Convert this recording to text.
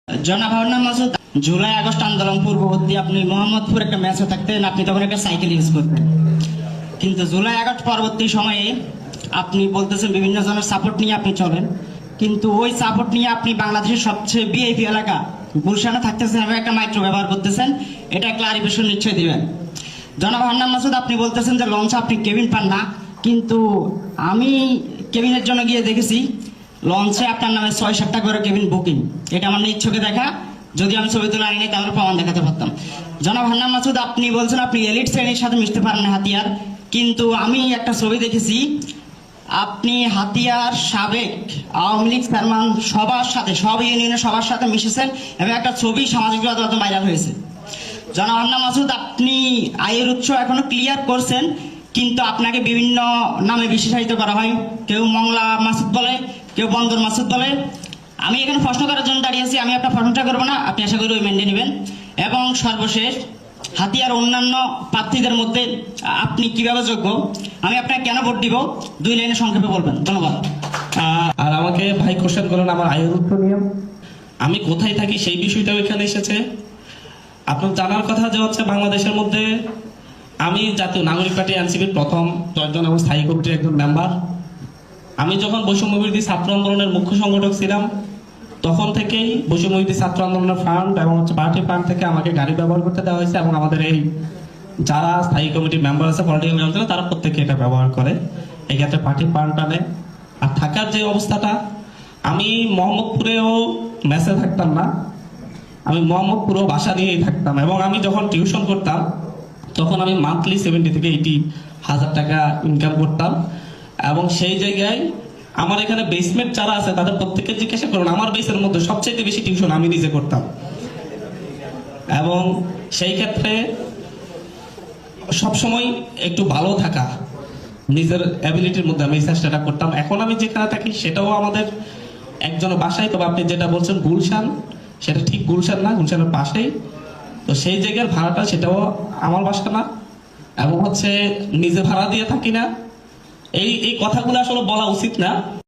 জনাব Masud, July August আন্দোলন পূর্ববর্তী আপনি মোহাম্মদপুর একটা ম্যাচে থাকতেন, আপনি তখন একটা সাইকেল ইউজ করতেন। কিন্তু জুলাই আগস্ট পরবর্তী সময়ে আপনি বলতেছেন বিভিন্ন জনের সাপোর্ট নিয়ে আপনি চলেন, কিন্তু ওই সাপোর্ট নিয়ে আপনি বাংলাদেশের সবচেয়ে বিআইপি এলাকা গুলশানে থাকতেছেন এবং একটা মাইক্রো ব্যবহার করতেছেন। এটা ক্লারিফিকেশন নিশ্চয়ই দিবেন। জনাব হান্নান মাসুদ, আপনি বলতেছেন যে লঞ্চে আপনি কেবিন পান না, কিন্তু আমি কেবিনের জন্য গিয়ে দেখেছি লঞ্চে আপনার নামে ৬-৭টা করে কেবিন বুকিং। এটা আমার নিজ চোখে দেখা, যদি আমি ছবি তুলে আনি তাহলে প্রমাণ দেখাতে পারতাম। জনাব হান্নান মাসুদ, আপনি বলছেন আপনি এলিট শ্রেণীর সাথে মিশতে পারেন না হাতিয়ার, কিন্তু আমি একটা ছবি দেখেছি আপনি হাতিয়ার সাবেক আওয়ামী লীগ চেয়ারম্যান সবার সাথে, সব ইউনিয়নের সবার সাথে মিশেছেন এবং একটা ছবি সামাজিক যোগাযোগ ভাইরাল হয়েছে। জনাব হান্নান মাসুদ, আপনি আয়ের উৎস এখনো ক্লিয়ার করছেন, কিন্তু আপনাকে বিভিন্ন নামে বিশেষায়িত করা হয়। কেউ মংলা মাসুদ বলে, কেউ বন্দর মাসুদ বলে। আমি এখানে প্রশ্ন করার জন্য দাঁড়িয়েছি, আমি আপনার প্রশ্নটা করবো না, আপনি আশা করি ওই মেনে নেবেন। এবং সর্বশেষ, হাতিয়ার অন্যান্য প্রার্থীদের মধ্যে আপনি কিভাবে যোগ্য, আমি আপনাকে কেন ভোট দিব, 2 লাইনে সংক্ষেপে বলবেন। ধন্যবাদ। আর আমাকে ভাই কোশ্চেন করেন আমার আয়ের উৎস নিয়ে, আমি কোথায় থাকি সেই বিষয়টাও এখানে এসেছে। আপনার জানার কথা যে হচ্ছে বাংলাদেশের মধ্যে আমি জাতীয় নাগরিক পার্টি এনসিপির প্রথম 10 জন এবং স্থায়ী কমিটির একজন মেম্বার। আমি যখন বৈষম্য বিরোধী ছাত্র আন্দোলনের মুখ্য সংগঠক ছিলাম, তখন থেকেই বৈষম্য বিরোধী ছাত্র আন্দোলনের ফান্ড এবং পার্টি ফান্ড থেকে আমাকে গাড়ি ব্যবহার করতে দেওয়া হয়েছে, এবং আমাদের এই যারা স্থায়ী কমিটির মেম্বার আছে, পলিটিক্যাল মেম্বার, তারা প্রত্যেকে এটা ব্যবহার করে, এই ক্ষেত্রে পার্টি ফান্ড আনে। আর থাকার যে অবস্থাটা, আমি মোহাম্মদপুরেও মেসে থাকতাম না, আমি মোহাম্মদপুরেও বাসা নিয়েই থাকতাম, এবং আমি যখন টিউশন করতাম তখন আমি মান্থলি 70 থেকে 80,000 টাকা ইনকাম করতাম। এবং সেই জায়গায় আমার এখানে বেসমেন্ট যারা আছে তাদের প্রত্যেকে জিজ্ঞাসা করুন, আমার বেসের মধ্যে সবচেয়ে বেশি টিউশন আমি নিজে করতাম। এবং সেই ক্ষেত্রে সবসময় একটু ভালো থাকা, নিজের অ্যাবিলিটির মধ্যে আমি এই চেষ্টাটা করতাম। এখন আমি যেখানে থাকি সেটাও আমাদের একজনের বাসায়, তবে আপনি যেটা বলছেন গুলশান, সেটা ঠিক গুলশান না, গুলশানের পাশেই। তো সেই জায়গার ভাড়াটা সেটাও আমার বাসা না, এবং হচ্ছে নিজে ভাড়া দিয়ে থাকি না। এই কথাগুলো আসলে বলা উচিত না।